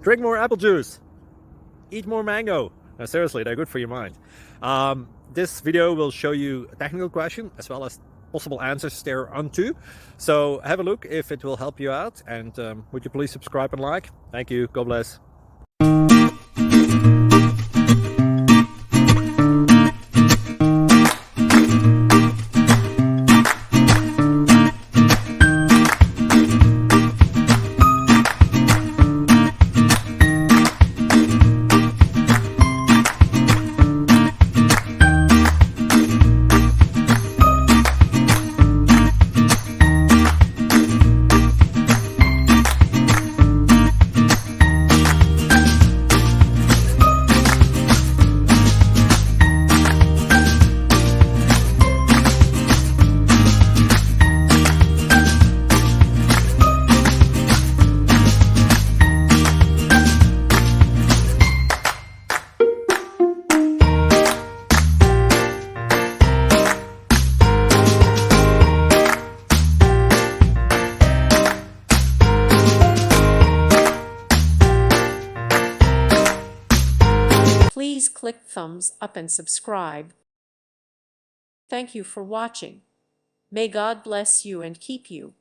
Drink more apple juice. Eat more mango. No, seriously, they're good for your mind. This video will show you a technical question as well as possible answers thereunto. So have a look if it will help you out, and would you please subscribe and like? Thank you. God bless. Please click thumbs up and subscribe. Thank you for watching. May God bless you and keep you.